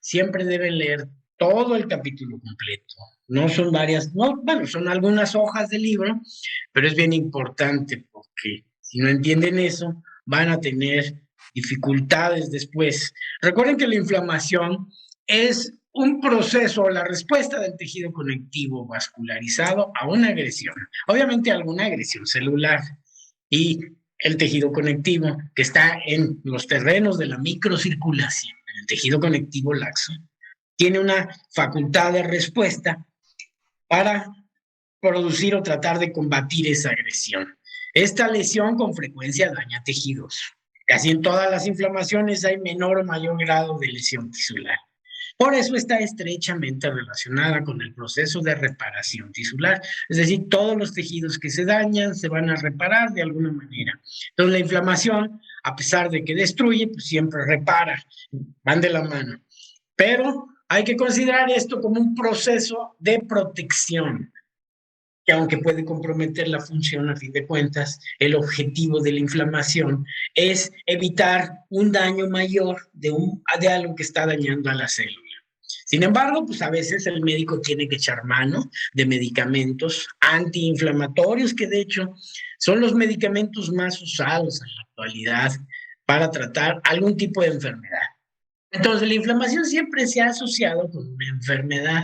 siempre deben leer todo el capítulo completo. No son varias, no, bueno, son algunas hojas del libro, pero es bien importante porque si no entienden eso, van a tener dificultades después. Recuerden que la inflamación es un proceso, la respuesta del tejido conectivo vascularizado a una agresión. Obviamente alguna agresión celular y el tejido conectivo que está en los terrenos de la microcirculación, en el tejido conectivo laxo, tiene una facultad de respuesta para producir o tratar de combatir esa agresión. Esta lesión con frecuencia daña tejidos. Así en todas las inflamaciones hay menor o mayor grado de lesión tisular. Por eso está estrechamente relacionada con el proceso de reparación tisular. Es decir, todos los tejidos que se dañan se van a reparar de alguna manera. Entonces la inflamación, a pesar de que destruye, pues siempre repara, van de la mano. Pero hay que considerar esto como un proceso de protección, que aunque puede comprometer la función, a fin de cuentas, el objetivo de la inflamación es evitar un daño mayor de algo que está dañando a la célula. Sin embargo, pues a veces el médico tiene que echar mano de medicamentos antiinflamatorios, que de hecho son los medicamentos más usados en la actualidad para tratar algún tipo de enfermedad. Entonces, la inflamación siempre se ha asociado con una enfermedad,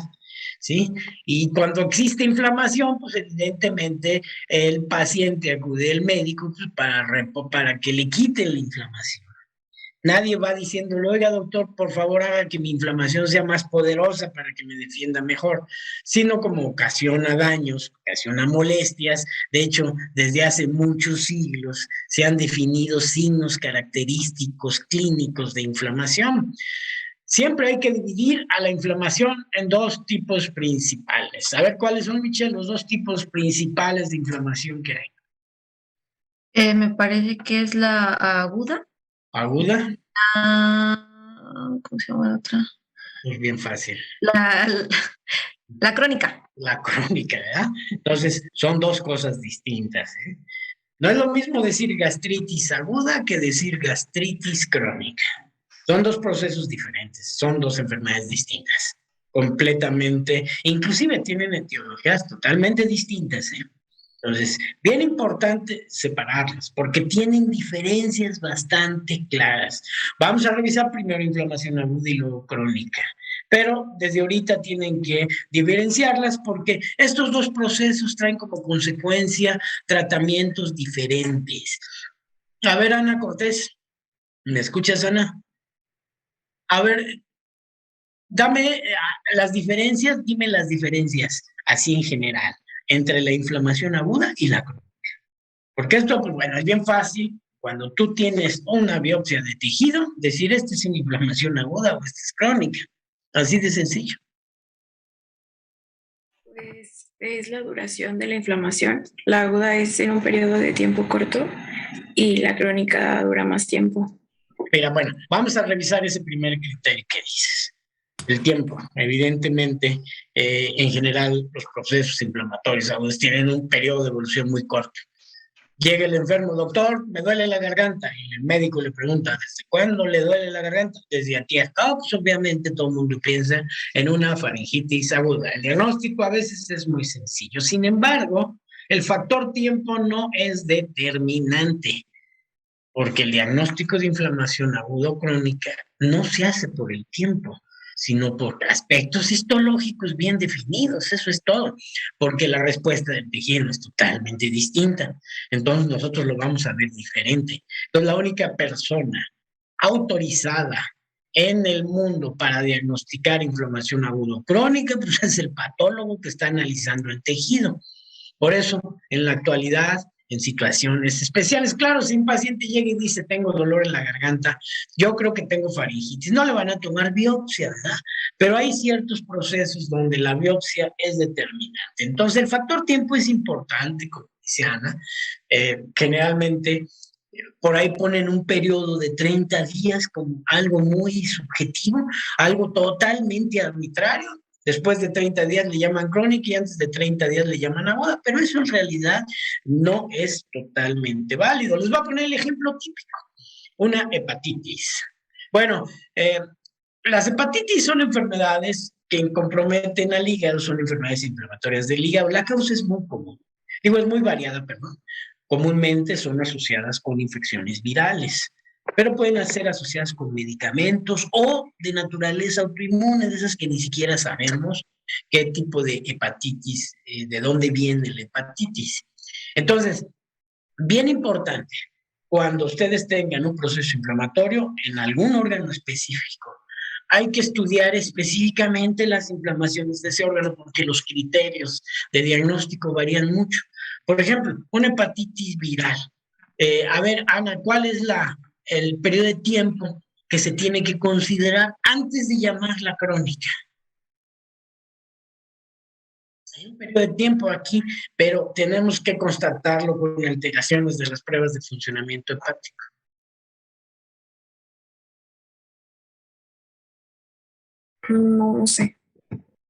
¿sí? Y cuando existe inflamación, pues evidentemente el paciente acude al médico pues, para que le quiten la inflamación. Nadie va diciéndole, oiga doctor, por favor haga que mi inflamación sea más poderosa para que me defienda mejor, sino como ocasiona daños, ocasiona molestias. De hecho, desde hace muchos siglos se han definido signos característicos clínicos de inflamación. Siempre hay que dividir a la inflamación en dos tipos principales. A ver, ¿cuáles son, Michelle, los dos tipos principales de inflamación que hay? Me parece que es la aguda. Aguda, ¿Cómo se llama la otra? es bien fácil. La, la crónica. La crónica, ¿verdad? Entonces, son dos cosas distintas, ¿eh? No es lo mismo decir gastritis aguda que decir gastritis crónica. Son dos procesos diferentes, son dos enfermedades distintas, completamente, inclusive tienen etiologías totalmente distintas, ¿eh? Entonces, bien importante separarlas, porque tienen diferencias bastante claras. Vamos a revisar primero inflamación aguda y luego crónica, pero desde ahorita tienen que diferenciarlas porque estos dos procesos traen como consecuencia tratamientos diferentes. A ver, Ana Cortés, ¿me escuchas, Ana? A ver, dame las diferencias, dime las diferencias, así en general, entre la inflamación aguda y la crónica. Porque esto, pues bueno, es bien fácil cuando tú tienes una biopsia de tejido, decir esta es una inflamación aguda o esta es crónica. Así de sencillo. Pues es la duración de la inflamación. La aguda es en un periodo de tiempo corto y la crónica dura más tiempo. Pero bueno, vamos a revisar ese primer criterio que dices. El tiempo, evidentemente, en general, los procesos inflamatorios agudos tienen un periodo de evolución muy corto. Llega el enfermo, doctor, me duele la garganta, y el médico le pregunta, ¿desde cuándo le duele la garganta? Desde antier. Pues obviamente todo el mundo piensa en una faringitis aguda. El diagnóstico a veces es muy sencillo. Sin embargo, el factor tiempo no es determinante, porque el diagnóstico de inflamación aguda o crónica no se hace por el tiempo, sino por aspectos histológicos bien definidos, eso es todo, porque la respuesta del tejido es totalmente distinta, entonces nosotros lo vamos a ver diferente. Entonces la única persona autorizada en el mundo para diagnosticar inflamación aguda o crónica, pues es el patólogo que está analizando el tejido. Por eso, en la actualidad, en situaciones especiales, claro, si un paciente llega y dice, tengo dolor en la garganta, yo creo que tengo faringitis, no le van a tomar biopsia, ¿verdad? Pero hay ciertos procesos donde la biopsia es determinante. Entonces, el factor tiempo es importante, como dice Ana. Generalmente, por ahí ponen un periodo de 30 días como algo muy subjetivo, algo totalmente arbitrario. Después de 30 días le llaman crónica y antes de 30 días le llaman aguda, pero eso en realidad no es totalmente válido. Les voy a poner el ejemplo típico, una hepatitis. Bueno, Las hepatitis son enfermedades que comprometen al hígado, son enfermedades inflamatorias del hígado. La causa es muy común, digo, es muy variada, perdón. Comúnmente son asociadas con infecciones virales, pero pueden ser asociadas con medicamentos o de naturaleza autoinmune, de esas que ni siquiera sabemos qué tipo de hepatitis, de dónde viene la hepatitis. Entonces, bien importante, cuando ustedes tengan un proceso inflamatorio en algún órgano específico, hay que estudiar específicamente las inflamaciones de ese órgano porque los criterios de diagnóstico varían mucho. Por ejemplo, una hepatitis viral. A ver, Ana, ¿cuál es el periodo de tiempo que se tiene que considerar antes de llamarla crónica? Hay un periodo de tiempo aquí, pero tenemos que constatarlo con alteraciones de las pruebas de funcionamiento hepático. No sé.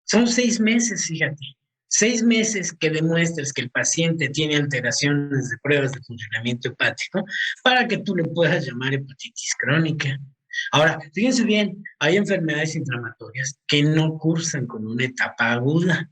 Son 6 meses, fíjate. 6 meses que demuestres que el paciente tiene alteraciones de pruebas de funcionamiento hepático para que tú le puedas llamar hepatitis crónica. Ahora, fíjense bien, hay enfermedades inflamatorias que no cursan con una etapa aguda.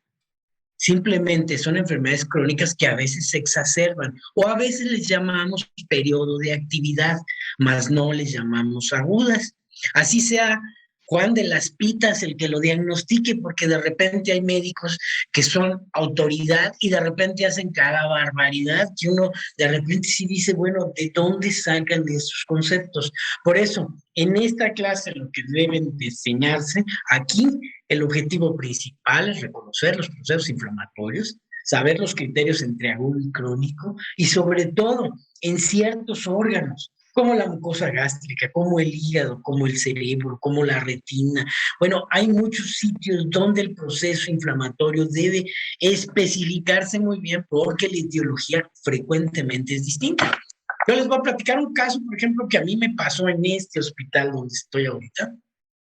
Simplemente son enfermedades crónicas que a veces se exacerban o a veces les llamamos periodo de actividad, mas no les llamamos agudas. Así sea Juan de las Pitas el que lo diagnostique, porque de repente hay médicos que son autoridad y de repente hacen cada barbaridad que uno de repente sí dice, bueno, ¿de dónde sacan esos conceptos? Por eso, en esta clase lo que deben de enseñarse aquí, el objetivo principal es reconocer los procesos inflamatorios, saber los criterios entre agudo y crónico y sobre todo en ciertos órganos, como la mucosa gástrica, como el hígado, como el cerebro, como la retina. Bueno, hay muchos sitios donde el proceso inflamatorio debe especificarse muy bien porque la etiología frecuentemente es distinta. Yo les voy a platicar un caso, por ejemplo, que a mí me pasó en este hospital donde estoy ahorita,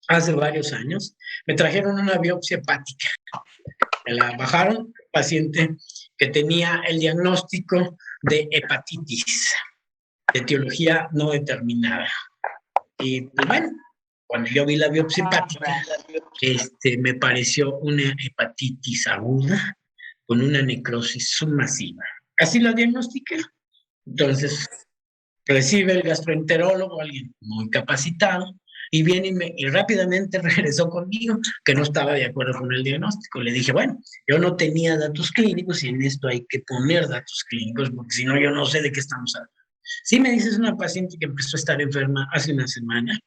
hace varios años. Me trajeron una biopsia hepática. Me la bajaron, paciente que tenía el diagnóstico de hepatitis, de etiología no determinada. Y pues bueno, cuando yo vi la biopsia hepática, me pareció una hepatitis aguda con una necrosis submasiva. Así la diagnostiqué. Entonces, recibe el gastroenterólogo, alguien muy capacitado, y viene y rápidamente regresó conmigo, que no estaba de acuerdo con el diagnóstico. Le dije, bueno, yo no tenía datos clínicos y en esto hay que poner datos clínicos, porque si no, yo no sé de qué estamos hablando. Sí, me dices una paciente que empezó a estar enferma hace una semana,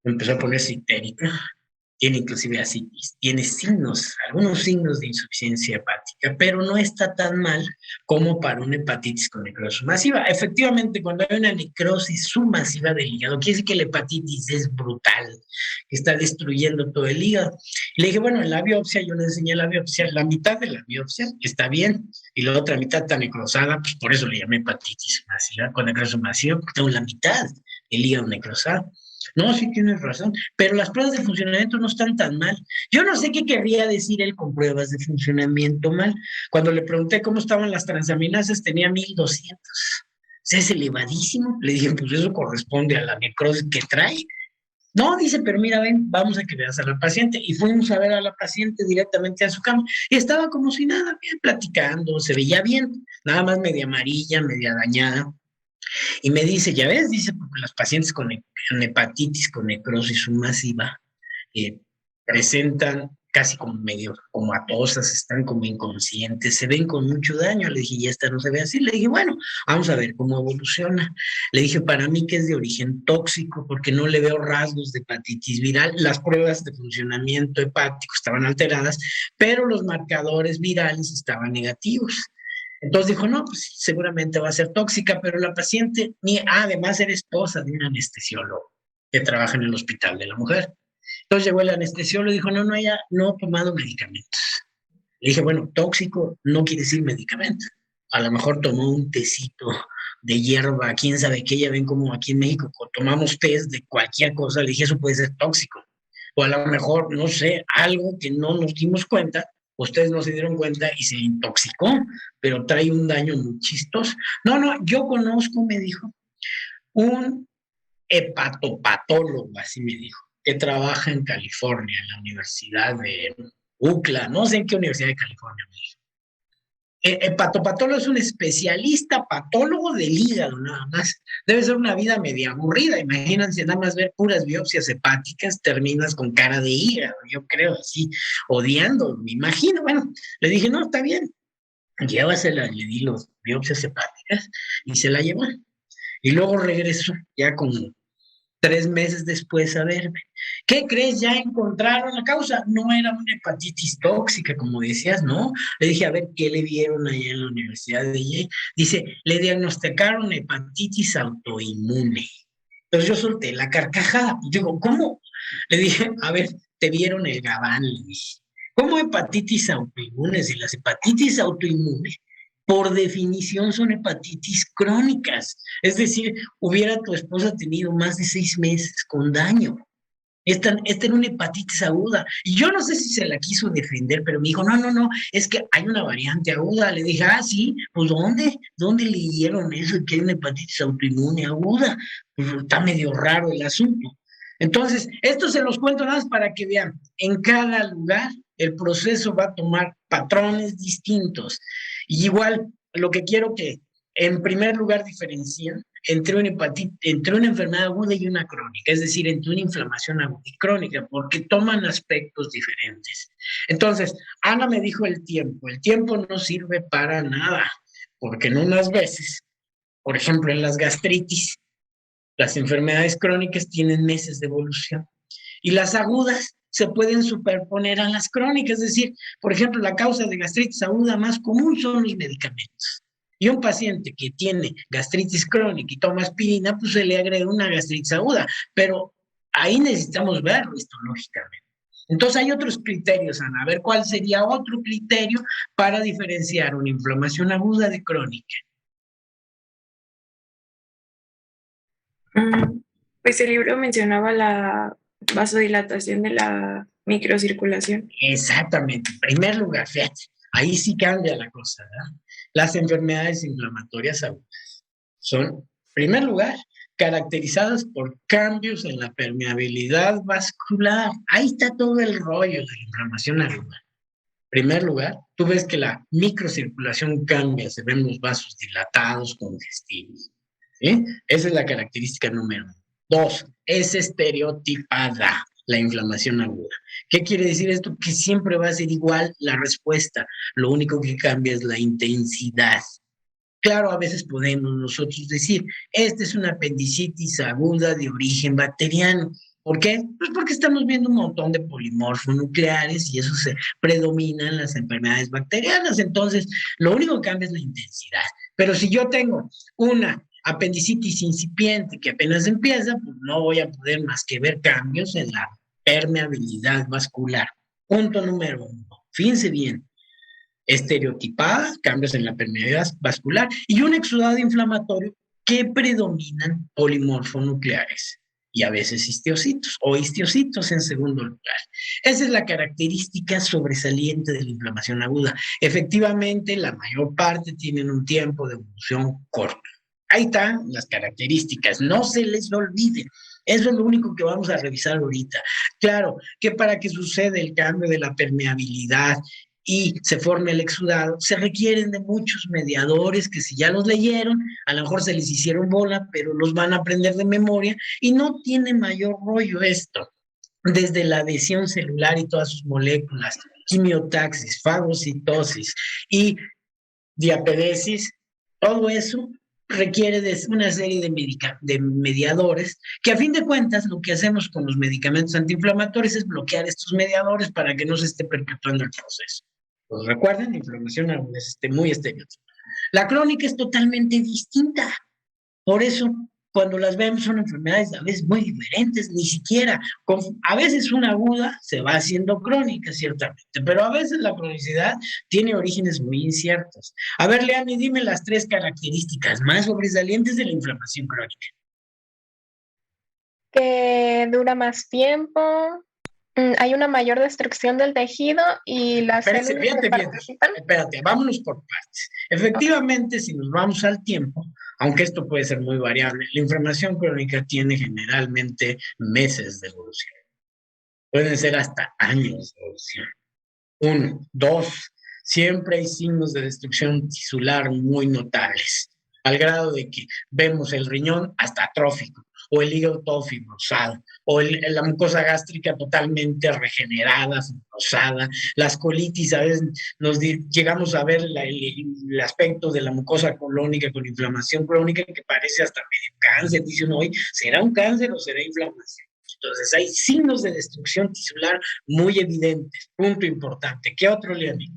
empezó a ponerse histérica, tiene inclusive asitis, tiene signos, algunos signos de insuficiencia hepática, pero no está tan mal como para una hepatitis con necrosis masiva. Efectivamente, cuando hay una necrosis submasiva del hígado, quiere decir que la hepatitis es brutal, que está destruyendo todo el hígado. Y le dije, bueno, en la biopsia, yo le enseñé la biopsia, la mitad de la biopsia está bien, y la otra mitad está necrosada, pues por eso le llamé hepatitis masiva, con necrosis masiva, porque tengo la mitad del hígado necrosado. No, sí tienes razón, pero las pruebas de funcionamiento no están tan mal. Yo no sé qué querría decir él con pruebas de funcionamiento mal. Cuando le pregunté cómo estaban las transaminasas, tenía 1200. O sea, es elevadísimo. Le dije, pues eso corresponde a la necrosis que trae. No, dice, pero mira, ven, vamos a que veas a la paciente. Y fuimos a ver a la paciente directamente a su cama. Y estaba como si nada, bien platicando, se veía bien, nada más media amarilla, media dañada. Y me dice, ya ves, dice, porque los pacientes con hepatitis, con necrosis masiva, presentan casi como medio, como atosas, están como inconscientes, se ven con mucho daño. Le dije, ya esta no se ve así. Le dije, bueno, vamos a ver cómo evoluciona. Le dije, para mí que es de origen tóxico, porque no le veo rasgos de hepatitis viral. Las pruebas de funcionamiento hepático estaban alteradas, pero los marcadores virales estaban negativos. Entonces dijo, no, pues sí, seguramente va a ser tóxica, pero la paciente, además era esposa de un anestesiólogo que trabaja en el hospital de la mujer. Entonces llegó el anestesiólogo y dijo, no, ella no ha tomado medicamentos. Le dije, bueno, tóxico no quiere decir medicamento. A lo mejor tomó un tecito de hierba, quién sabe qué, ya ven como aquí en México tomamos test de cualquier cosa. Le dije, eso puede ser tóxico. O a lo mejor, no sé, algo que no nos dimos cuenta, ustedes no se dieron cuenta y se intoxicó, pero trae un daño muy chistoso. No, yo conozco, me dijo, un hepatopatólogo, así me dijo, que trabaja en California, en la Universidad de UCLA, no sé en qué Universidad de California. El patopatólogo es un especialista patólogo del hígado, nada más. Debe ser una vida media aburrida. Imagínense nada más ver puras biopsias hepáticas, terminas con cara de hígado, yo creo, así, odiando, me imagino. Bueno, le dije, no, está bien, llévasela, le di los biopsias hepáticas y se la llevó. Y luego regresó, ya como 3 meses después a verme. ¿Qué crees? Ya encontraron la causa. No era una hepatitis tóxica, como decías, ¿no? Le dije, a ver, ¿qué le vieron allá en la Universidad de Yale? Dice, le diagnosticaron hepatitis autoinmune. Entonces yo solté la carcajada. Digo, ¿cómo? Le dije, a ver, te vieron el gabán, le dije. ¿Cómo hepatitis autoinmune? Si las hepatitis autoinmunes, por definición, son hepatitis crónicas. Es decir, hubiera tu esposa tenido más de 6 meses con daño. Esta era una hepatitis aguda. Y yo no sé si se la quiso defender, pero me dijo, no, no, no, es que hay una variante aguda. Le dije, ah, sí, pues ¿dónde? ¿Dónde leyeron eso que hay una hepatitis autoinmune aguda? Pues está medio raro el asunto. Entonces, esto se los cuento nada más para que vean, en cada lugar el proceso va a tomar patrones distintos. Y igual, lo que quiero que en primer lugar diferencien entre una enfermedad aguda y una crónica, es decir, entre una inflamación aguda y crónica, porque toman aspectos diferentes. Entonces, Ana me dijo el tiempo no sirve para nada, porque en unas veces, por ejemplo, en las gastritis, las enfermedades crónicas tienen meses de evolución y las agudas se pueden superponer a las crónicas, es decir, por ejemplo, la causa de gastritis aguda más común son los medicamentos. Y un paciente que tiene gastritis crónica y toma aspirina, pues se le agrega una gastritis aguda, pero ahí necesitamos verlo histológicamente. Entonces hay otros criterios, Ana. A ver, ¿cuál sería otro criterio para diferenciar una inflamación aguda de crónica? Pues el libro mencionaba la vasodilatación de la microcirculación. Exactamente. En primer lugar, fíjate, ahí sí cambia la cosa, ¿verdad? Las enfermedades inflamatorias agudas son, en primer lugar, caracterizadas por cambios en la permeabilidad vascular. Ahí está todo el rollo de la inflamación aguda. En primer lugar, tú ves que la microcirculación cambia, se ven los vasos dilatados, congestivos. ¿Sí? Esa es la característica número 1. 2, es estereotipada la inflamación aguda. ¿Qué quiere decir esto? Que siempre va a ser igual la respuesta. Lo único que cambia es la intensidad. Claro, a veces podemos nosotros decir, esta es una apendicitis aguda de origen bacteriano. ¿Por qué? Pues porque estamos viendo un montón de polimorfos nucleares y eso se predomina en las enfermedades bacterianas. Entonces, lo único que cambia es la intensidad. Pero si yo tengo una apendicitis incipiente que apenas empieza, pues no voy a poder más que ver cambios en la permeabilidad vascular. Punto número 1. Fíjense bien. Estereotipada, cambios en la permeabilidad vascular y un exudado inflamatorio que predominan polimorfonucleares y a veces histiocitos o histiocitos en segundo lugar. Esa es la característica sobresaliente de la inflamación aguda. Efectivamente, la mayor parte tienen un tiempo de evolución corto. Ahí están las características, no se les olvide. Eso es lo único que vamos a revisar ahorita. Claro, que para que suceda el cambio de la permeabilidad y se forme el exudado, se requieren de muchos mediadores que si ya los leyeron, a lo mejor se les hicieron bola, pero los van a aprender de memoria y no tiene mayor rollo esto. Desde la adhesión celular y todas sus moléculas, quimiotaxis, fagocitosis y diapedesis, todo eso requiere de una serie de mediadores que a fin de cuentas lo que hacemos con los medicamentos antiinflamatorios es bloquear estos mediadores para que no se esté perpetuando el proceso. Pues recuerden, la inflamación es muy estereotipada. La crónica es totalmente distinta. Por eso, cuando las vemos son enfermedades a veces muy diferentes, ni siquiera, a veces una aguda se va haciendo crónica, ciertamente, pero a veces la cronicidad tiene orígenes muy inciertos. A ver, Leani, dime las 3 características más sobresalientes de la inflamación crónica. Que dura más tiempo, hay una mayor destrucción del tejido y las células que participan. Espérate, vámonos por partes. Efectivamente, si nos vamos al tiempo, aunque esto puede ser muy variable, la inflamación crónica tiene generalmente meses de evolución. Pueden ser hasta años de evolución. 1, 2, siempre hay signos de destrucción tisular muy notables, al grado de que vemos el riñón hasta atrófico, o el hígado todo fibrosado, o la mucosa gástrica totalmente regenerada, fibrosada, las colitis, a veces llegamos a ver el aspecto de la mucosa colónica con inflamación crónica que parece hasta medio cáncer. Dice uno, hoy, ¿será un cáncer o será inflamación? Entonces hay signos de destrucción tisular muy evidentes. Punto importante. ¿Qué otro, Leonie?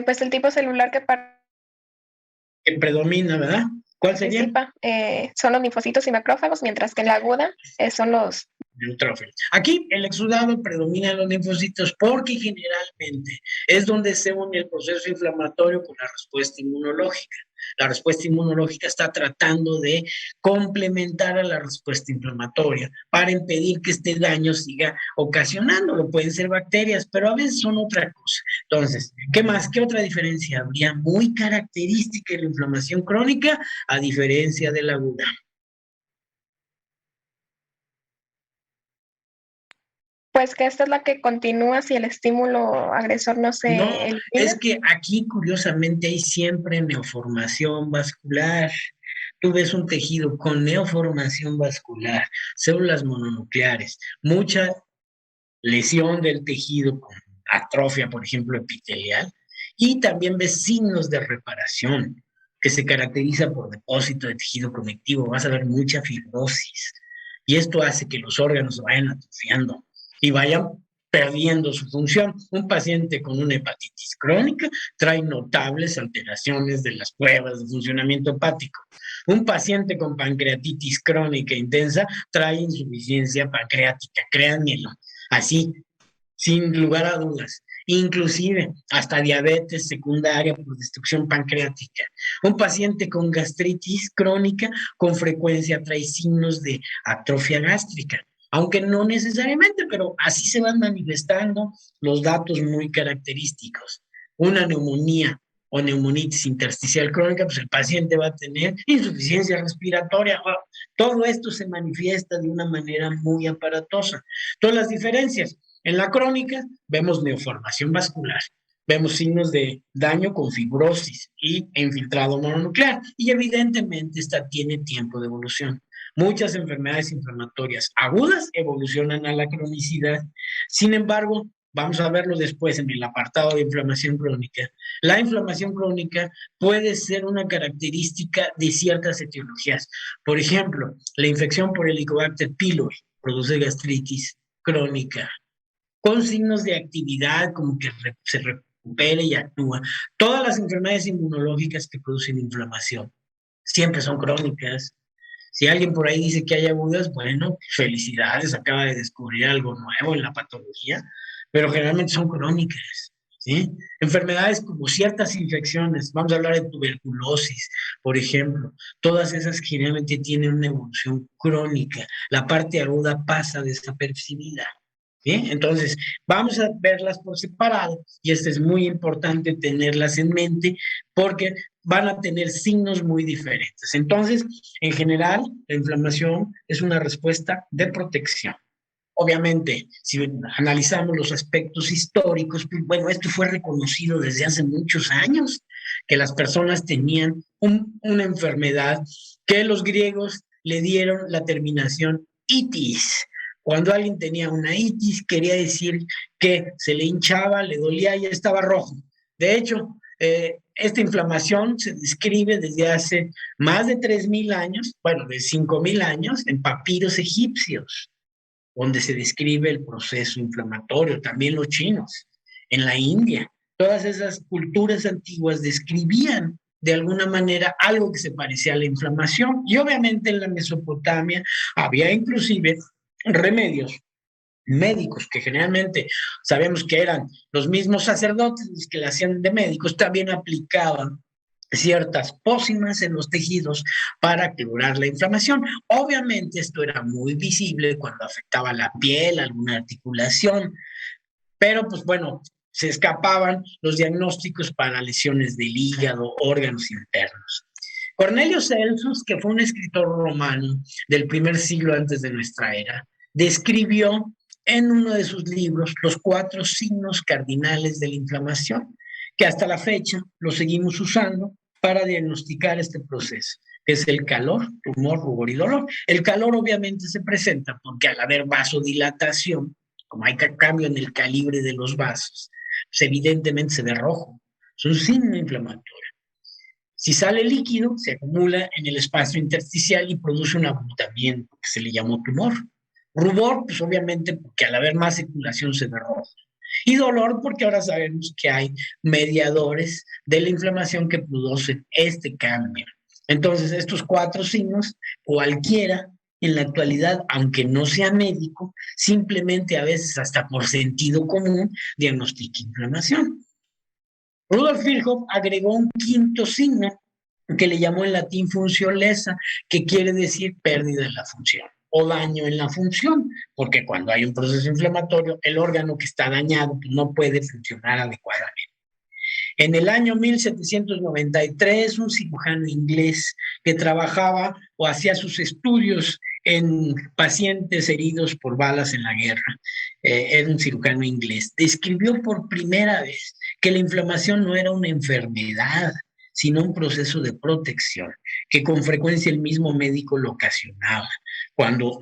Pues el tipo celular Que predomina, ¿verdad? ¿Cuál sería? participa son los linfocitos y macrófagos, mientras que en la aguda son los Neutrófilos. Aquí el exudado predomina en los linfocitos porque generalmente es donde se une el proceso inflamatorio con la respuesta inmunológica. La respuesta inmunológica está tratando de complementar a la respuesta inflamatoria para impedir que este daño siga ocasionándolo. Pueden ser bacterias, pero a veces son otra cosa. Entonces, ¿qué más? ¿Qué otra diferencia habría muy característica de la inflamación crónica a diferencia de la aguda? Pues que esta es la que continúa si el estímulo agresor no se elimina. Es que aquí curiosamente hay siempre neoformación vascular. Tú ves un tejido con neoformación vascular, células mononucleares, mucha lesión del tejido con atrofia, por ejemplo, epitelial, y también ves signos de reparación que se caracteriza por depósito de tejido conectivo. Vas a ver mucha fibrosis y esto hace que los órganos se vayan atrofiando y vayan perdiendo su función. Un paciente con una hepatitis crónica trae notables alteraciones de las pruebas de funcionamiento hepático. Un paciente con pancreatitis crónica intensa trae insuficiencia pancreática, créanmelo, así, sin lugar a dudas. Inclusive hasta diabetes secundaria por destrucción pancreática. Un paciente con gastritis crónica con frecuencia trae signos de atrofia gástrica, aunque no necesariamente, pero así se van manifestando los datos muy característicos. Una neumonía o neumonitis intersticial crónica, pues el paciente va a tener insuficiencia respiratoria. Todo esto se manifiesta de una manera muy aparatosa. Todas las diferencias. En la crónica vemos neoformación vascular, vemos signos de daño con fibrosis e infiltrado mononuclear, y evidentemente esta tiene tiempo de evolución. Muchas enfermedades inflamatorias agudas evolucionan a la cronicidad. Sin embargo, vamos a verlo después en el apartado de inflamación crónica. La inflamación crónica puede ser una característica de ciertas etiologías. Por ejemplo, la infección por Helicobacter pylori produce gastritis crónica, con signos de actividad como que se recupere y actúa. Todas las enfermedades inmunológicas que producen inflamación siempre son crónicas. Si alguien por ahí dice que hay agudas, bueno, felicidades, acaba de descubrir algo nuevo en la patología, pero generalmente son crónicas, ¿sí? Enfermedades como ciertas infecciones, vamos a hablar de tuberculosis, por ejemplo, todas esas generalmente tienen una evolución crónica, la parte aguda pasa desapercibida. ¿Sí? Entonces, vamos a verlas por separado y esto es muy importante tenerlas en mente porque van a tener signos muy diferentes. Entonces, en general, la inflamación es una respuesta de protección. Obviamente, si analizamos los aspectos históricos, pues, bueno, esto fue reconocido desde hace muchos años, que las personas tenían una enfermedad que los griegos le dieron la terminación itis. Cuando alguien tenía una itis, quería decir que se le hinchaba, le dolía y estaba rojo. De hecho, esta inflamación se describe desde hace más de 3.000 años, bueno, de 5.000 años, en papiros egipcios, donde se describe el proceso inflamatorio, también los chinos, en la India. Todas esas culturas antiguas describían de alguna manera algo que se parecía a la inflamación. Y obviamente en la Mesopotamia había inclusive remedios médicos que generalmente sabemos que eran los mismos sacerdotes los que le hacían de médicos, también aplicaban ciertas pócimas en los tejidos para curar la inflamación. Obviamente esto era muy visible cuando afectaba la piel, alguna articulación, pero pues bueno, se escapaban los diagnósticos para lesiones del hígado, órganos internos. Cornelio Celsus, que fue un escritor romano del primer siglo antes de nuestra era, describió en uno de sus libros los 4 signos cardinales de la inflamación, que hasta la fecha lo seguimos usando para diagnosticar este proceso, que es el calor, tumor, rubor y dolor. El calor obviamente se presenta porque al haber vasodilatación, como hay cambio en el calibre de los vasos, pues evidentemente se ve rojo. Es un signo inflamatorio. Si sale líquido, se acumula en el espacio intersticial y produce un abultamiento que se le llamó tumor. Rubor, pues obviamente porque al haber más circulación se ve rojo. Y dolor porque ahora sabemos que hay mediadores de la inflamación que producen este cambio. Entonces, estos 4 signos, cualquiera en la actualidad, aunque no sea médico, simplemente a veces hasta por sentido común, diagnostica inflamación. Rudolf Virchow agregó un 5º signo que le llamó en latín función lesa, que quiere decir pérdida de la función o daño en la función, porque cuando hay un proceso inflamatorio, el órgano que está dañado pues, no puede funcionar adecuadamente. En el año 1793, un cirujano inglés que trabajaba o hacía sus estudios en pacientes heridos por balas en la guerra, era un cirujano inglés, describió por primera vez que la inflamación no era una enfermedad, sino un proceso de protección, que con frecuencia el mismo médico lo ocasionaba cuando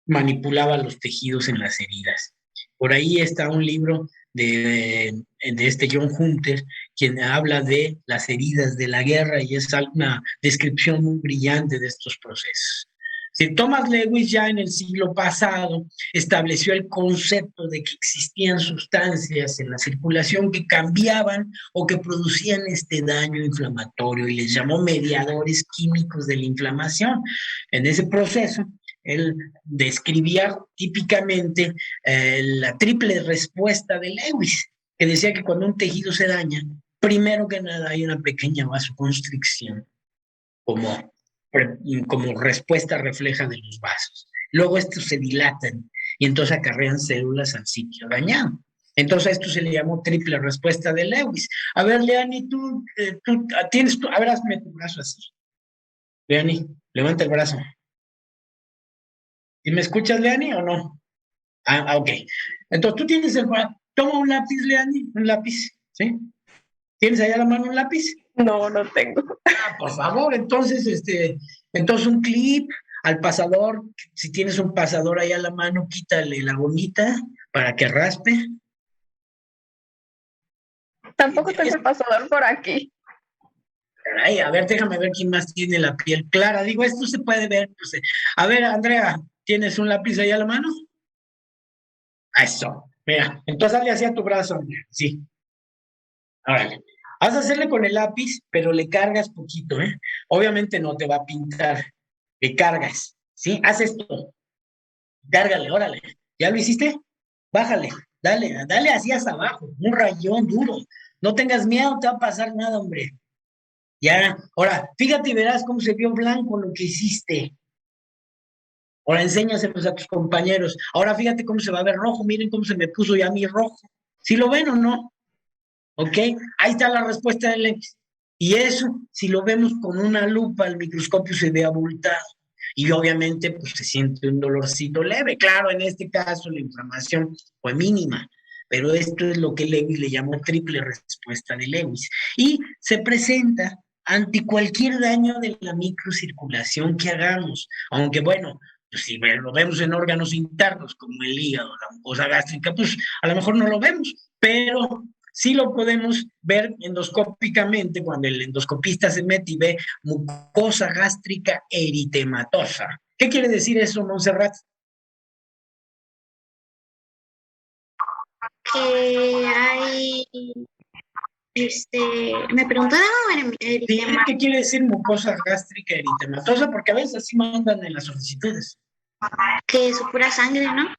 manipulaba los tejidos en las heridas. Por ahí está un libro de este John Hunter, quien habla de las heridas de la guerra y es una descripción muy brillante de estos procesos. Si Thomas Lewis ya en el siglo pasado estableció el concepto de que existían sustancias en la circulación que cambiaban o que producían este daño inflamatorio y les llamó mediadores químicos de la inflamación. En ese proceso, él describía típicamente la triple respuesta de Lewis, que decía que cuando un tejido se daña, primero que nada hay una pequeña vasoconstricción, como respuesta refleja de los vasos. Luego estos se dilatan y entonces acarrean células al sitio dañado. Entonces a esto se le llamó triple respuesta de Lewis. A ver, Leani, tú tienes, a ver, hazme tu brazo así. Leani, levanta el brazo. ¿Y me escuchas, Leani, o no? Ok. Entonces tú tienes toma un lápiz, Leani, un lápiz, ¿sí? ¿Tienes allá a la mano un lápiz? No, no tengo. Por favor, entonces un clip al pasador, si tienes un pasador ahí a la mano, quítale la gomita para que raspe. Tampoco tengo el pasador por aquí. Ay, a ver, déjame ver quién más tiene la piel clara. Digo, esto se puede ver. Pues, a ver, Andrea, ¿tienes un lápiz ahí a la mano? Eso, mira, entonces hazle así a tu brazo, Andrea, sí. Órale. Vas a hacerle con el lápiz, pero le cargas poquito, ¿eh? Obviamente no te va a pintar, le cargas, ¿sí? Haz esto, cárgale, órale. ¿Ya lo hiciste? Bájale, dale así hacia abajo, un rayón duro. No tengas miedo, no te va a pasar nada, hombre. Ya, ahora, fíjate y verás cómo se vio blanco lo que hiciste. Ahora enséñaselos a tus compañeros. Ahora fíjate cómo se va a ver rojo, miren cómo se me puso ya mi rojo. ¿Sí lo ven o no? ¿Ok? Ahí está la respuesta del Lewis. Y eso, si lo vemos con una lupa, el microscopio se ve abultado. Y obviamente, pues se siente un dolorcito leve. Claro, en este caso la inflamación fue mínima. Pero esto es lo que Lewis le llamó triple respuesta de Lewis. Y se presenta ante cualquier daño de la microcirculación que hagamos. Aunque bueno, pues si lo vemos en órganos internos como el hígado, la mucosa gástrica, pues a lo mejor no lo vemos. Pero sí lo podemos ver endoscópicamente cuando el endoscopista se mete y ve mucosa gástrica eritematosa. ¿Qué quiere decir eso, Montserrat? Que hay, me preguntaron eritema. ¿Qué quiere decir mucosa gástrica eritematosa? Porque a veces así mandan en las solicitudes. Que es pura sangre, ¿no?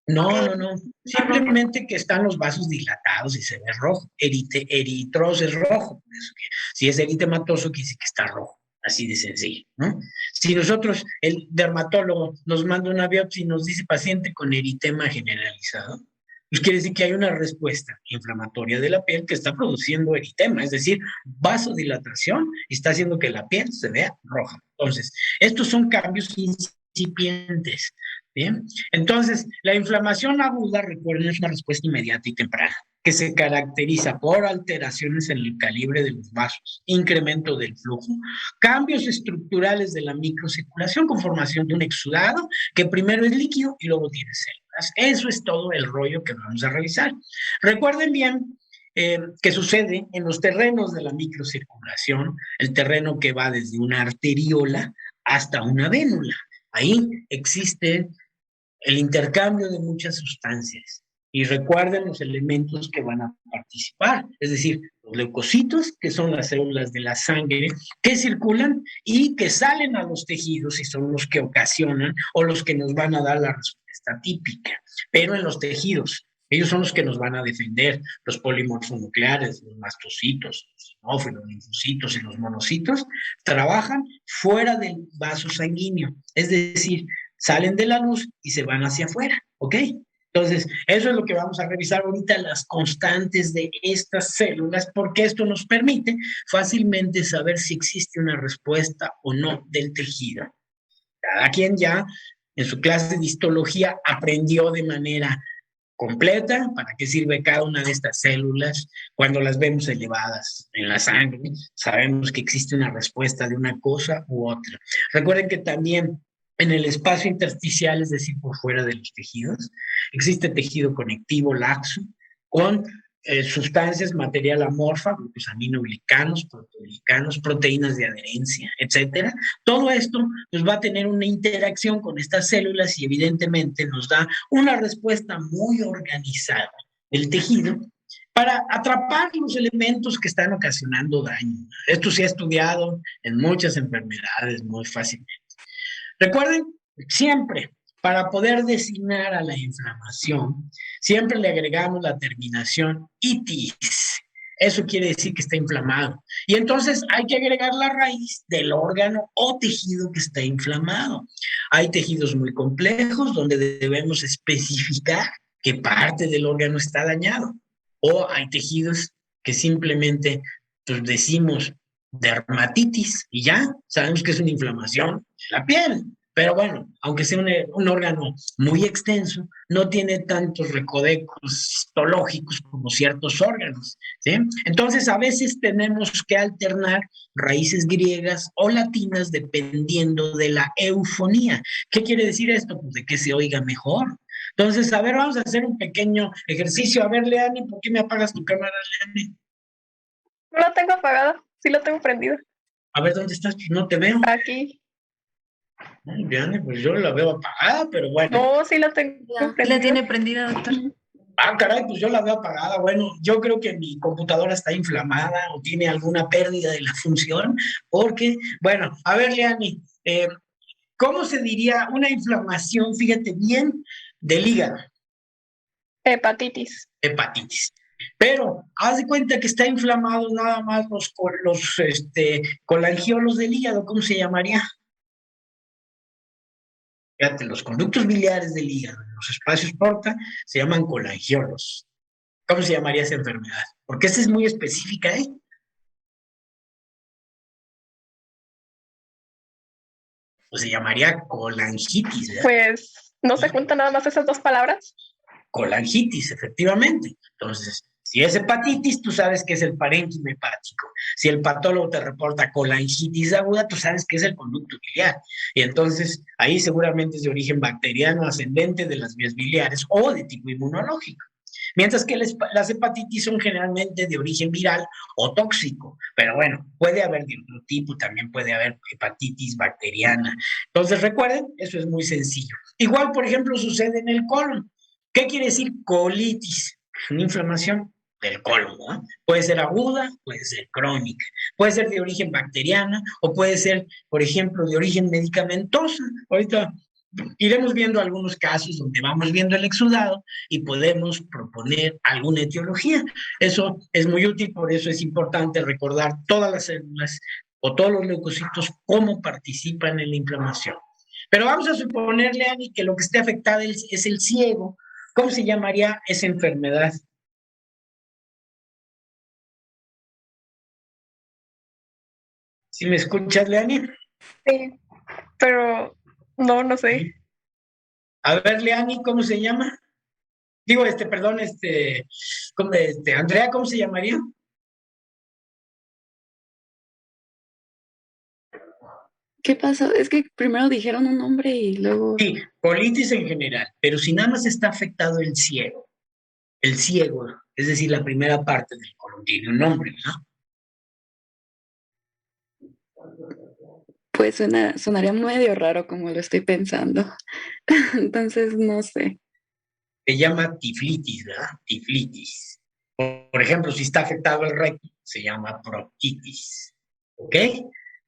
No. Simplemente que están los vasos dilatados y se ve rojo. Eritrosis es rojo. Por eso que, si es eritematoso, quiere decir que está rojo. Así de sencillo, ¿no? Si nosotros, el dermatólogo, nos manda una biopsia y nos dice paciente con eritema generalizado, pues quiere decir que hay una respuesta inflamatoria de la piel que está produciendo eritema, es decir, vasodilatación, y está haciendo que la piel se vea roja. Entonces, estos son cambios incipientes. Bien, entonces la inflamación aguda, recuerden, es una respuesta inmediata y temprana, que se caracteriza por alteraciones en el calibre de los vasos, incremento del flujo, cambios estructurales de la microcirculación con formación de un exudado que primero es líquido y luego tiene células. Eso es todo el rollo que vamos a revisar. Recuerden bien que sucede en los terrenos de la microcirculación, el terreno que va desde una arteriola hasta una vénula. Ahí existe el intercambio de muchas sustancias. Y recuerden los elementos que van a participar, es decir, los leucocitos, que son las células de la sangre, que circulan y que salen a los tejidos y son los que ocasionan o los que nos van a dar la respuesta típica. Pero en los tejidos, ellos son los que nos van a defender, los polimorfonucleares, los mastocitos, los sinófilos, los linfocitos y los monocitos, trabajan fuera del vaso sanguíneo, es decir, salen de la luz y se van hacia afuera, ¿ok? Entonces, eso es lo que vamos a revisar ahorita, las constantes de estas células, porque esto nos permite fácilmente saber si existe una respuesta o no del tejido. Cada quien ya en su clase de histología aprendió de manera completa para qué sirve cada una de estas células cuando las vemos elevadas en la sangre. Sabemos que existe una respuesta de una cosa u otra. Recuerden que también en el espacio intersticial, es decir, por fuera de los tejidos, existe tejido conectivo laxo con sustancias, material amorfa, glucosaminoglicanos, proteoglicanos, proteínas de adherencia, etcétera. Todo esto pues, va a tener una interacción con estas células y evidentemente nos da una respuesta muy organizada del tejido para atrapar los elementos que están ocasionando daño. Esto se ha estudiado en muchas enfermedades muy fácilmente. Recuerden, siempre, para poder designar a la inflamación, siempre le agregamos la terminación itis. Eso quiere decir que está inflamado. Y entonces hay que agregar la raíz del órgano o tejido que está inflamado. Hay tejidos muy complejos donde debemos especificar qué parte del órgano está dañado. O hay tejidos que simplemente pues, decimos dermatitis y ya sabemos que es una inflamación de la piel. Pero bueno, aunque sea un órgano muy extenso, no tiene tantos recovecos histológicos como ciertos órganos, ¿sí? Entonces, a veces tenemos que alternar raíces griegas o latinas dependiendo de la eufonía. ¿Qué quiere decir esto? Pues de que se oiga mejor. Entonces, a ver, vamos a hacer un pequeño ejercicio. A ver, Leani, ¿por qué me apagas tu cámara, Leani? No lo tengo apagado, sí lo tengo prendido. A ver, ¿dónde estás? Pues no te veo. Aquí. Ay, Leani, pues yo la veo apagada, pero bueno. No, sí la tengo prendida. La tiene prendida, doctor. Ah, caray, pues yo la veo apagada. Bueno, yo creo que mi computadora está inflamada o tiene alguna pérdida de la función, porque, bueno, a ver, Leani, ¿cómo se diría una inflamación, fíjate bien, del hígado? Hepatitis. Hepatitis. Pero haz de cuenta que está inflamado nada más los colangiolos del hígado, ¿cómo se llamaría? Fíjate, los conductos biliares del hígado, los espacios porta, se llaman colangiolos. ¿Cómo se llamaría esa enfermedad? Porque esta es muy específica, ¿eh? Pues se llamaría colangitis, ¿verdad? Pues no se juntan nada más esas dos palabras. Colangitis, efectivamente. Entonces, si es hepatitis, tú sabes que es el parénquima hepático. Si el patólogo te reporta colangitis aguda, tú sabes que es el conducto biliar. Y entonces, ahí seguramente es de origen bacteriano ascendente de las vías biliares o de tipo inmunológico. Mientras que las hepatitis son generalmente de origen viral o tóxico. Pero bueno, puede haber de otro tipo, también puede haber hepatitis bacteriana. Entonces, recuerden, eso es muy sencillo. Igual, por ejemplo, sucede en el colon. ¿Qué quiere decir colitis? Una inflamación del colon, ¿no? Puede ser aguda, puede ser crónica, puede ser de origen bacteriana o puede ser, por ejemplo, de origen medicamentosa. Ahorita iremos viendo algunos casos donde vamos viendo el exudado y podemos proponer alguna etiología. Eso es muy útil, por eso es importante recordar todas las células o todos los leucocitos cómo participan en la inflamación. Pero vamos a suponerle, Ani, que lo que esté afectado es el ciego. ¿Cómo se llamaría esa enfermedad? ¿Sí me escuchas, Leani? Sí, pero no sé. A ver, Leani, ¿cómo se llama? Digo, perdón, Andrea, ¿cómo se llamaría? ¿Qué pasó? Es que primero dijeron un nombre y luego... Sí, colitis en general, pero si nada más está afectado el ciego, es decir, la primera parte del colon tiene un nombre, ¿no? Pues sonaría medio raro como lo estoy pensando. Entonces, no sé. Se llama tiflitis, ¿verdad? Tiflitis. Por ejemplo, si está afectado el recto, se llama proctitis. ¿Ok?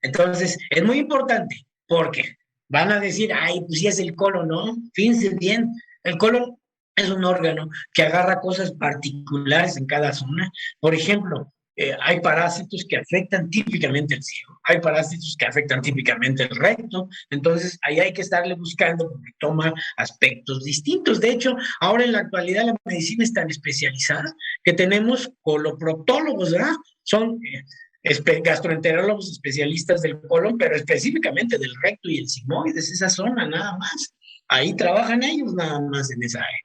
Entonces, es muy importante porque van a decir, ay, pues sí es el colon, ¿no? Fíjense bien, el colon es un órgano que agarra cosas particulares en cada zona. Por ejemplo, hay parásitos que afectan típicamente el ciego, hay parásitos que afectan típicamente el recto, entonces ahí hay que estarle buscando porque toma aspectos distintos. De hecho, ahora en la actualidad la medicina es tan especializada que tenemos coloproctólogos, ¿verdad? Son gastroenterólogos especialistas del colon, pero específicamente del recto y el sigmoides, esa zona nada más. Ahí trabajan ellos nada más en esa área.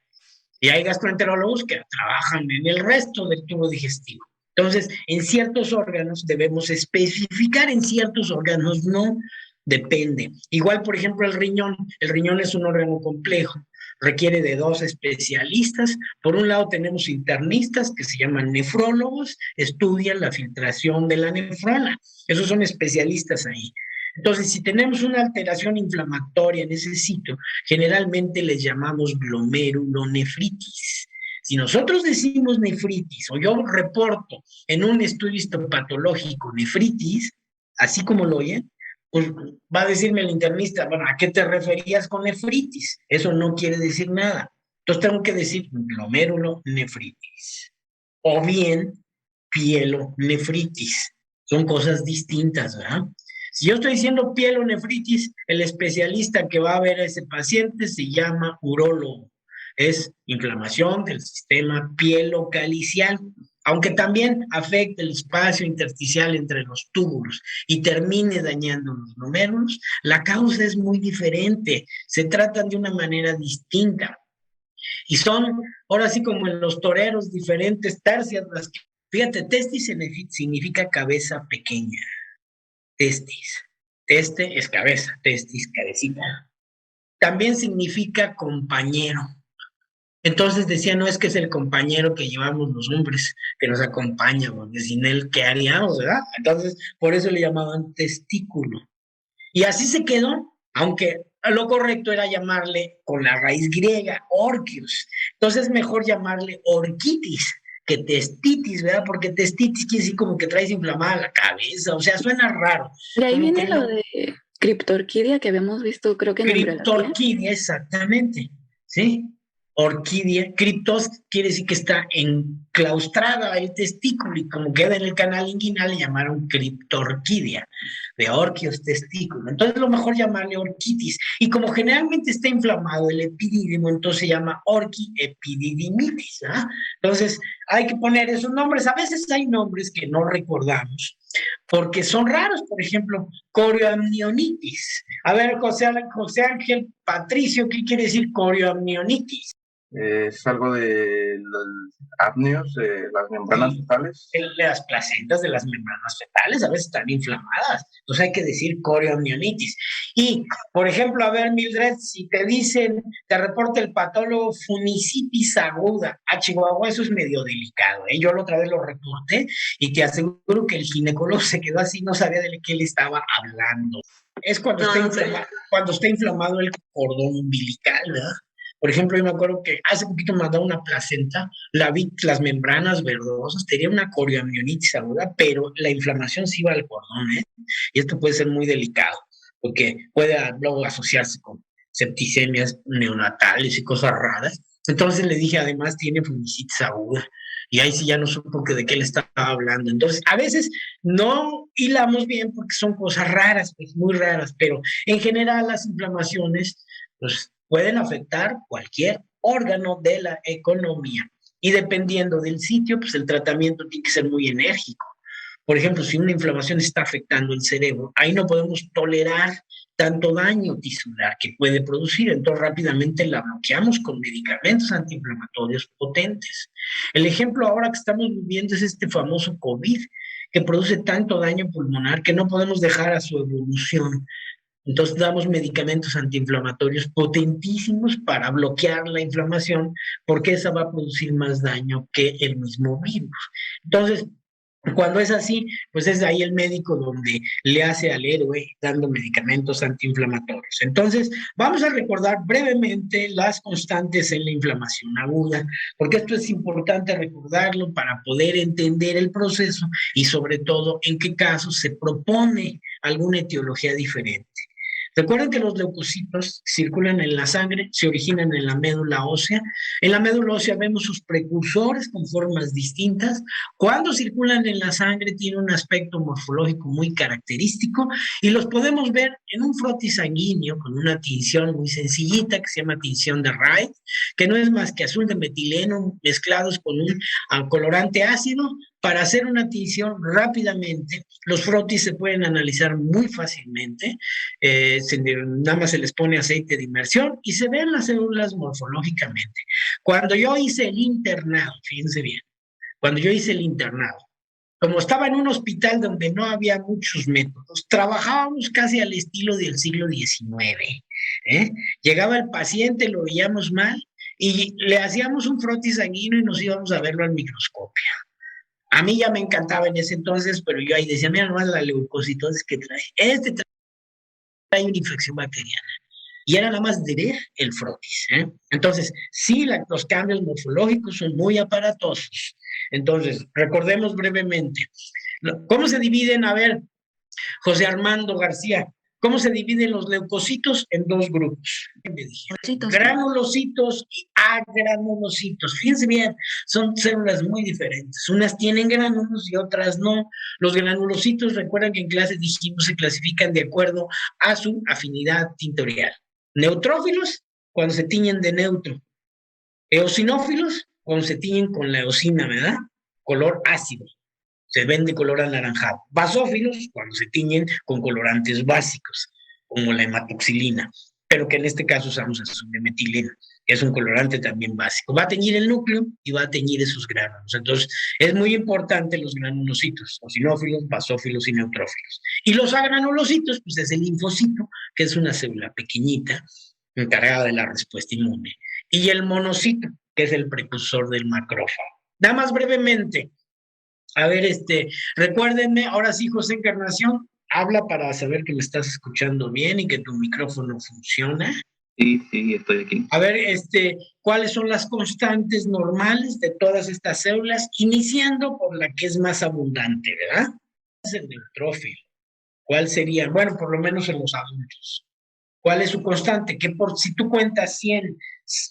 Y hay gastroenterólogos que trabajan en el resto del tubo digestivo. Entonces, en ciertos órganos debemos especificar, en ciertos órganos no, depende. Igual, por ejemplo, el riñón es un órgano complejo, requiere de 2 especialistas. Por un lado tenemos internistas que se llaman nefrólogos, estudian la filtración de la nefrona. Esos son especialistas ahí. Entonces, si tenemos una alteración inflamatoria en ese sitio, generalmente les llamamos glomerulonefritis. Si nosotros decimos nefritis o yo reporto en un estudio histopatológico nefritis, así como lo oyen, pues va a decirme el internista, bueno, ¿a qué te referías con nefritis? Eso no quiere decir nada. Entonces tengo que decir glomerulonefritis o bien pielonefritis. Son cosas distintas, ¿verdad? Si yo estoy diciendo pielonefritis, el especialista que va a ver a ese paciente se llama urólogo. Es inflamación del sistema pielocalicial, aunque también afecte el espacio intersticial entre los túbulos y termine dañando los glomérulos, la causa es muy diferente, se tratan de una manera distinta. Y son, ahora sí como en los toreros, diferentes tercias. Fíjate, testis significa cabeza pequeña. Testis. Este es cabeza, testis, cabecita. También significa compañero. Entonces decía, no es que es el compañero que llevamos los hombres, que nos acompaña, porque sin él, ¿qué haríamos, verdad? Entonces, por eso le llamaban testículo. Y así se quedó, aunque lo correcto era llamarle con la raíz griega, orquios. Entonces, mejor llamarle orquitis que testitis, ¿verdad? Porque testitis quiere decir como que traes inflamada la cabeza, o sea, suena raro. De ahí Como viene que lo no. de criptorquidia que habíamos visto, creo que en embriología. Criptorquidia, exactamente, ¿sí? Orquídea, criptos quiere decir que está enclaustrada el testículo y como queda en el canal inguinal le llamaron criptorquidia, de orquios testículo. Entonces lo mejor llamarle orquitis. Y como generalmente está inflamado el epidídimo, entonces se llama orquiepididimitis, ¿ah? Entonces hay que poner esos nombres. A veces hay nombres que no recordamos porque son raros, por ejemplo, corioamnionitis. A ver, José Ángel Patricio, ¿qué quiere decir corioamnionitis? Es algo de los apneos, las membranas fetales. Las placentas de las membranas fetales a veces están inflamadas, entonces hay que decir corioamnionitis. Y, por ejemplo, a ver, Mildred, si te dicen, te reporta el patólogo funicitis aguda, a Chihuahua, eso es medio delicado, ¿eh? Yo la otra vez lo reporté y te aseguro que el ginecólogo se quedó así, no sabía de qué le estaba hablando. Es cuando está inflamado el cordón umbilical, ¿verdad? Por ejemplo, yo me acuerdo que hace poquito me mandaba una placenta, la vi, las membranas verdosas, tenía una corioamnionitis aguda, pero la inflamación sí iba al cordón, ¿eh? Y esto puede ser muy delicado, porque puede luego asociarse con septicemias neonatales y cosas raras. Entonces le dije, además tiene funicitis aguda, y ahí sí ya no supo de qué le estaba hablando. Entonces, a veces no hilamos bien porque son cosas raras, pues muy raras, pero en general las inflamaciones, pues, pueden afectar cualquier órgano de la economía. Y dependiendo del sitio, pues el tratamiento tiene que ser muy enérgico. Por ejemplo, si una inflamación está afectando el cerebro, ahí no podemos tolerar tanto daño tisular que puede producir. Entonces rápidamente la bloqueamos con medicamentos antiinflamatorios potentes. El ejemplo ahora que estamos viviendo es este famoso COVID, que produce tanto daño pulmonar que no podemos dejar a su evolución. Entonces damos medicamentos antiinflamatorios potentísimos para bloquear la inflamación, porque esa va a producir más daño que el mismo virus. Entonces, cuando es así, pues es ahí el médico donde le hace al héroe dando medicamentos antiinflamatorios. Entonces, vamos a recordar brevemente las constantes en la inflamación aguda, porque esto es importante recordarlo para poder entender el proceso y sobre todo en qué casos se propone alguna etiología diferente. Recuerden que los leucocitos circulan en la sangre, se originan en la médula ósea. En la médula ósea vemos sus precursores con formas distintas. Cuando circulan en la sangre tienen un aspecto morfológico muy característico y los podemos ver en un frotis sanguíneo con una tinción muy sencillita que se llama tinción de Wright, que no es más que azul de metileno mezclados con un colorante ácido. Para hacer una tinción rápidamente, los frotis se pueden analizar muy fácilmente, nada más se les pone aceite de inmersión y se ven las células morfológicamente. Cuando yo hice el internado, fíjense bien, cuando yo hice el internado, como estaba en un hospital donde no había muchos métodos, trabajábamos casi al estilo del siglo XIX. Llegaba el paciente, lo veíamos mal y le hacíamos un frotis sanguíneo y nos íbamos a verlo al microscopio. A mí ya me encantaba en ese entonces, pero yo ahí decía, mira nomás la leucocitosis que trae. Trae una infección bacteriana. Y era nada más de ver el frotis. Entonces, sí, los cambios morfológicos son muy aparatosos. Entonces, recordemos brevemente. ¿Cómo se dividen? A ver, José Armando García, ¿cómo se dividen los leucocitos? En dos grupos. Granulocitos y agranulocitos. Fíjense bien, son células muy diferentes. Unas tienen gránulos y otras no. Los granulocitos, recuerdan que en clase dijimos, se clasifican de acuerdo a su afinidad tintorial. Neutrófilos, cuando se tiñen de neutro. Eosinófilos, cuando se tiñen con la eosina, ¿verdad? Color ácido. Se ven de color anaranjado. Basófilos, cuando se tiñen con colorantes básicos, como la hematoxilina, pero que en este caso usamos azul de metileno, que es un colorante también básico. Va a teñir el núcleo y va a teñir esos gránulos. Entonces, es muy importante los granulocitos, eosinófilos, basófilos y neutrófilos. Y los agranulocitos, pues es el linfocito, que es una célula pequeñita, encargada de la respuesta inmune. Y el monocito, que es el precursor del macrófago. Nada más brevemente, a ver, recuérdenme, ahora sí, José Encarnación, habla para saber que me estás escuchando bien y que tu micrófono funciona. Sí, estoy aquí. A ver, ¿cuáles son las constantes normales de todas estas células? Iniciando por la que es más abundante, ¿verdad? Es el neutrófilo. ¿Cuál sería? Bueno, por lo menos en los adultos. ¿Cuál es su constante? Que si tú cuentas 100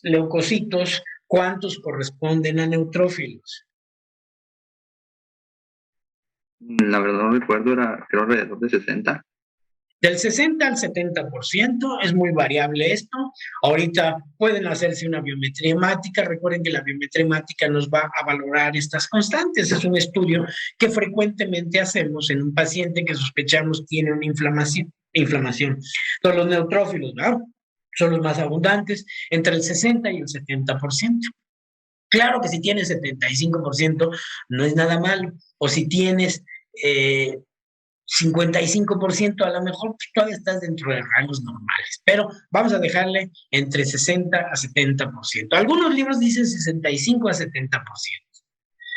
leucocitos, ¿cuántos corresponden a neutrófilos? La verdad no recuerdo, creo alrededor de 60. Del 60 al 70%, es muy variable esto. Ahorita pueden hacerse una biometría hemática. Recuerden que la biometría hemática nos va a valorar estas constantes. Es un estudio que frecuentemente hacemos en un paciente que sospechamos tiene una inflamación. Todos los neutrófilos, ¿verdad? Son los más abundantes, entre el 60 y el 70%. Claro que si tienes 75% no es nada malo, o si tienes 55%, a lo mejor todavía estás dentro de rangos normales, pero vamos a dejarle entre 60 a 70%. Algunos libros dicen 65 a 70%.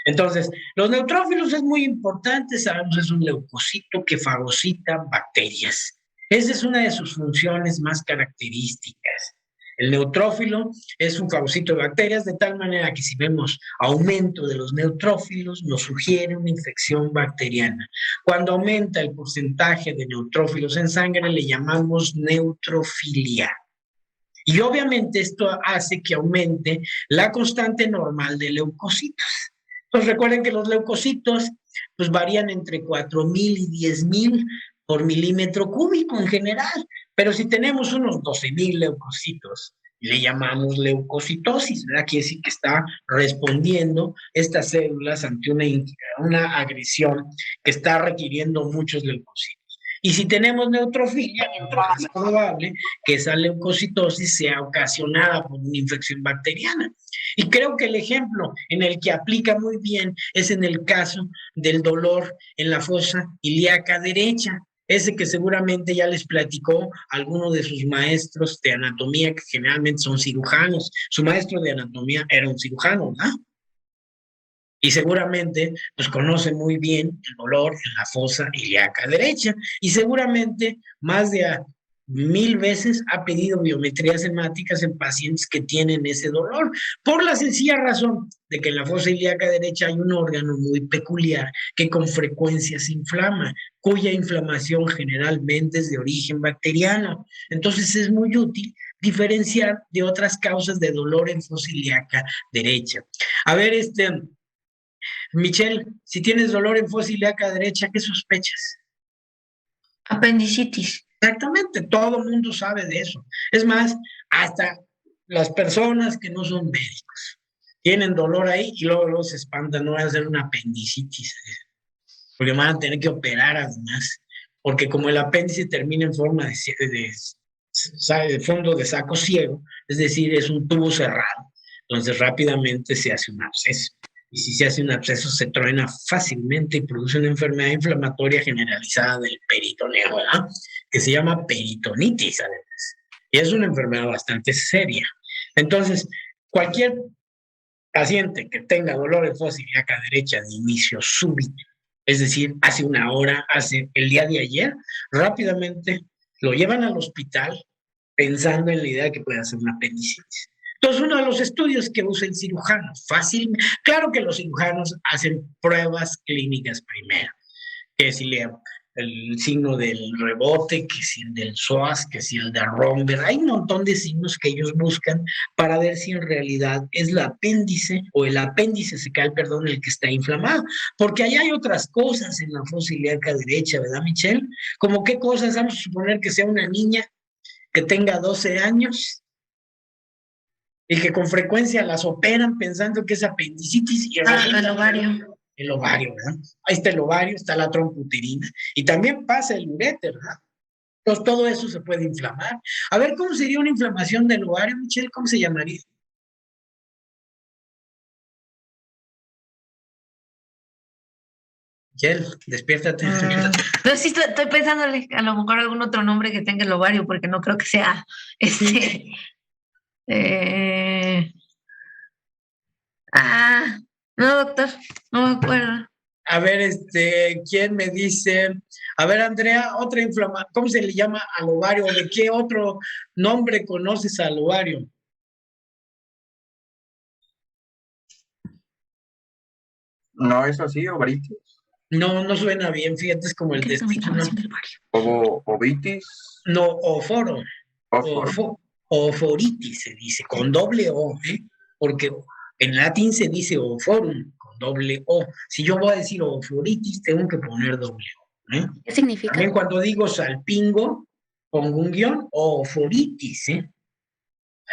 Entonces, los neutrófilos es muy importante, sabemos, es un leucocito que fagocita bacterias. Esa es una de sus funciones más características. El neutrófilo es un fagocito de bacterias, de tal manera que si vemos aumento de los neutrófilos, nos sugiere una infección bacteriana. Cuando aumenta el porcentaje de neutrófilos en sangre, le llamamos neutrofilia. Y obviamente esto hace que aumente la constante normal de leucocitos. Entonces recuerden que los leucocitos pues varían entre 4,000 y 10,000 por milímetro cúbico en general. Pero si tenemos unos 12,000 leucocitos, le llamamos leucocitosis, ¿verdad? Quiere decir que está respondiendo estas células ante una agresión que está requiriendo muchos leucocitos. Y si tenemos neutrofilia, es más probable que esa leucocitosis sea ocasionada por una infección bacteriana. Y creo que el ejemplo en el que aplica muy bien es en el caso del dolor en la fosa ilíaca derecha, ese que seguramente ya les platicó alguno de sus maestros de anatomía, que generalmente son cirujanos. Su maestro de anatomía era un cirujano, ¿no? Y seguramente pues conoce muy bien el dolor en la fosa ilíaca derecha, y seguramente más de 1000 veces ha pedido biometrías hemáticas en pacientes que tienen ese dolor, por la sencilla razón de que en la fosa ilíaca derecha hay un órgano muy peculiar que con frecuencia se inflama, cuya inflamación generalmente es de origen bacteriano. Entonces es muy útil diferenciar de otras causas de dolor en fosa ilíaca derecha. A ver, Michelle, si tienes dolor en fosa ilíaca derecha, ¿qué sospechas? Apendicitis. Exactamente, todo el mundo sabe de eso. Es más, hasta las personas que no son médicos tienen dolor ahí y luego se espantan, no van a hacer una apendicitis, porque van a tener que operar además, porque como el apéndice termina en forma de fondo de saco ciego, es decir, es un tubo cerrado, entonces rápidamente se hace un absceso. Y si se hace un absceso, se truena fácilmente y produce una enfermedad inflamatoria generalizada del peritoneo, ¿verdad? Que se llama peritonitis, además. Y es una enfermedad bastante seria. Entonces, cualquier paciente que tenga dolor en fosa ilíaca derecha de inicio súbito, es decir, hace una hora, hace el día de ayer, rápidamente lo llevan al hospital pensando en la idea de que puede hacer una apendicitis. Entonces, uno de los estudios que usa el cirujano, fácil, claro que los cirujanos hacen pruebas clínicas primero, que si el signo del rebote, que si el del psoas, que si el de Romberg, hay un montón de signos que ellos buscan para ver si en realidad es el apéndice secal, el que está inflamado, porque allá hay otras cosas en la fosa ilíaca derecha, ¿verdad, Michelle? ¿Cómo qué cosas? Vamos a suponer que sea una niña que tenga 12 años, y que con frecuencia las operan pensando que es apendicitis. Y el ovario. El ovario, ¿verdad? Ahí está el ovario, está la trompa uterina, y también pasa el uréter, ¿verdad? Entonces todo eso se puede inflamar. A ver, ¿cómo sería una inflamación del ovario, Michelle? ¿Cómo se llamaría? Michelle, despiértate. No, sí, estoy pensando a lo mejor algún otro nombre que tenga el ovario, porque no creo que sea no, doctor, no me acuerdo. A ver, ¿quién me dice? A ver, Andrea, otra inflamación, ¿cómo se le llama al ovario? ¿De qué otro nombre conoces al ovario? No es así, ovaritis. No, no suena bien, fíjate, es como el testículo. Ovitis. No, oforo. Oforitis se dice, con doble O, porque en latín se dice oforum, con doble O. Si yo voy a decir oforitis, tengo que poner doble O. ¿Qué significa? También cuando digo salpingo, pongo un guión, oforitis,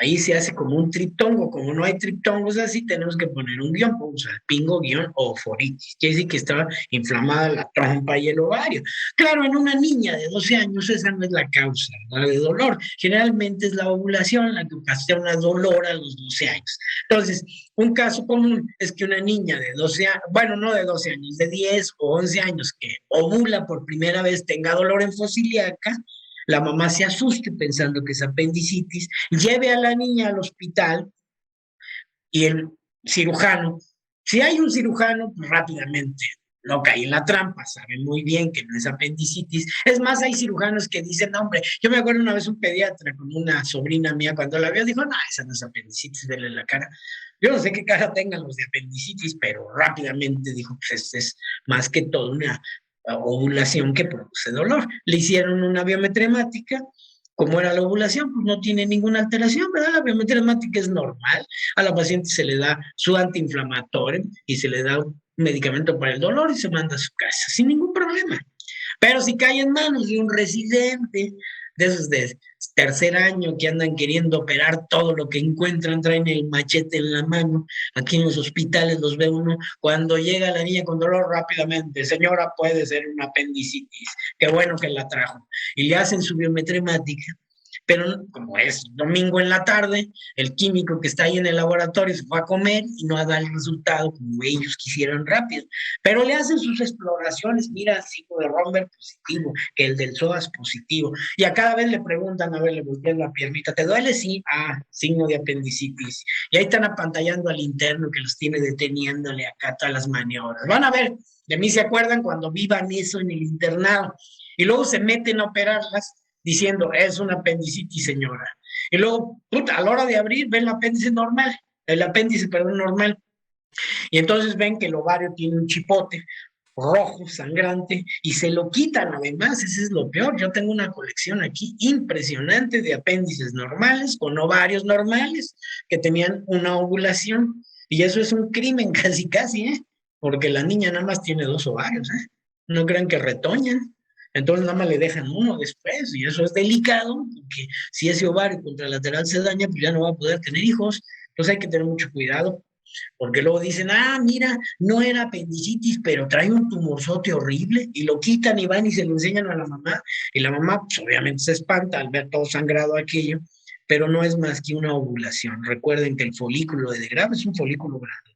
Ahí se hace como un triptongo, como no hay triptongos así, tenemos que poner un guión, pues salpingo, guión, oforitis. Quiere decir que estaba inflamada la trompa y el ovario. Claro, en una niña de 12 años esa no es la causa, ¿no?, de dolor. Generalmente es la ovulación la que ocasiona dolor a los 12 años. Entonces, un caso común es que una niña de 12 años, bueno, no de 12 años, de 10 o 11 años que ovula por primera vez tenga dolor en fosa ilíaca, la mamá se asuste pensando que es apendicitis, lleve a la niña al hospital y el cirujano, si hay un cirujano, pues rápidamente no cae en la trampa, sabe muy bien que no es apendicitis. Es más, hay cirujanos que dicen, no, hombre, yo me acuerdo una vez un pediatra con una sobrina mía, cuando la vio, dijo, no, esa no es apendicitis, vele la cara. Yo no sé qué cara tengan los de apendicitis, pero rápidamente dijo, pues es más que todo una ovulación que produce dolor. Le hicieron una biometría hemática. Como era la ovulación, pues no tiene ninguna alteración, ¿verdad? La biometría hemática es normal. A la paciente se le da su antiinflamatorio y se le da un medicamento para el dolor y se manda a su casa sin ningún problema. Pero si cae en manos de un residente de esos de tercer año que andan queriendo operar todo lo que encuentran, traen el machete en la mano. Aquí en los hospitales los ve uno, cuando llega la niña con dolor rápidamente, señora, puede ser una apendicitis, qué bueno que la trajo. Y le hacen su biometría hemática, pero como es domingo en la tarde, el químico que está ahí en el laboratorio se fue a comer y no ha dado el resultado como ellos quisieran rápido. Pero le hacen sus exploraciones, mira, signo de Romberg positivo, que el del psoas positivo. Y a cada vez le preguntan, a ver, le voltean la piernita, ¿te duele? Sí, signo de apendicitis. Y ahí están apantallando al interno que los tiene deteniéndole acá todas las maniobras. Van a ver, de mí se acuerdan cuando vivan eso en el internado. Y luego se meten a operarlas diciendo, es una apendicitis, señora. Y luego, a la hora de abrir, ven el apéndice normal. Y entonces ven que el ovario tiene un chipote rojo, sangrante, y se lo quitan además, ese es lo peor. Yo tengo una colección aquí impresionante de apéndices normales con ovarios normales que tenían una ovulación, y eso es un crimen casi, porque la niña nada más tiene 2 ovarios, no crean que retoñan. Entonces nada más le dejan uno después, y eso es delicado, porque si ese ovario contralateral se daña, pues ya no va a poder tener hijos. Entonces hay que tener mucho cuidado, porque luego dicen, mira, no era apendicitis, pero trae un tumorzote horrible, y lo quitan y van y se lo enseñan a la mamá, y la mamá pues obviamente se espanta al ver todo sangrado aquello, pero no es más que una ovulación. Recuerden que el folículo de Grave es un folículo grande,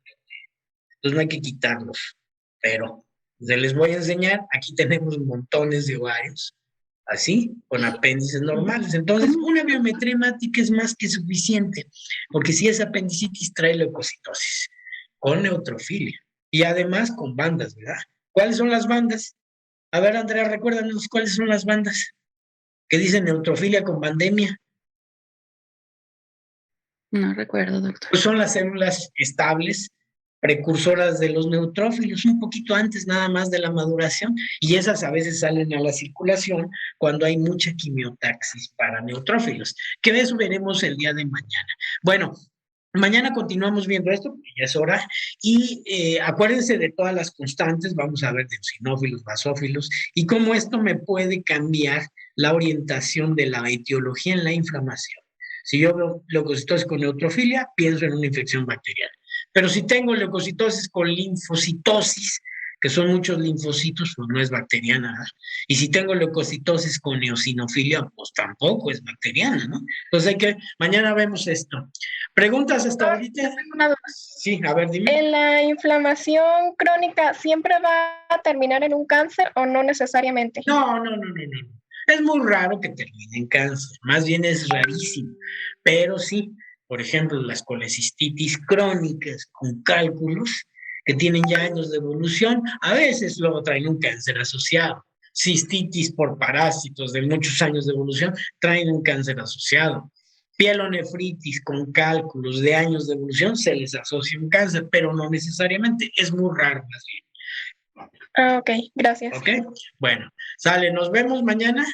entonces no hay que quitarlos, pero les voy a enseñar, aquí tenemos montones de ovarios, así, con apéndices normales. Entonces, una biometría hemática es más que suficiente, porque si es apendicitis, trae leucocitosis, con neutrofilia, y además con bandas, ¿verdad? ¿Cuáles son las bandas? A ver, Andrea, recuérdanos cuáles son las bandas que dicen neutrofilia con bandemia. No recuerdo, doctor. Pues son las células estables, precursoras de los neutrófilos, un poquito antes nada más de la maduración, y esas a veces salen a la circulación cuando hay mucha quimiotaxis para neutrófilos, que de eso veremos el día de mañana. Bueno, mañana continuamos viendo esto, porque ya es hora, y acuérdense de todas las constantes, vamos a ver de eosinófilos, basófilos, y cómo esto me puede cambiar la orientación de la etiología en la inflamación. Si yo veo leucocitosis con neutrofilia, pienso en una infección bacteriana. Pero si tengo leucocitosis con linfocitosis, que son muchos linfocitos, pues no es bacteriana, ¿verdad? Y si tengo leucocitosis con eosinofilia, pues tampoco es bacteriana, ¿no? Entonces mañana vemos esto. ¿Preguntas hasta ahorita? Sí, a ver, dime. ¿En la inflamación crónica siempre va a terminar en un cáncer o no necesariamente? No. Es muy raro que termine en cáncer, más bien es rarísimo, pero sí, por ejemplo, las colecistitis crónicas con cálculos que tienen ya años de evolución, a veces luego traen un cáncer asociado. Cistitis por parásitos de muchos años de evolución traen un cáncer asociado. Pielonefritis con cálculos de años de evolución se les asocia un cáncer, pero no necesariamente, es muy raro más bien. Ok, gracias. Ok, bueno, sale, nos vemos mañana.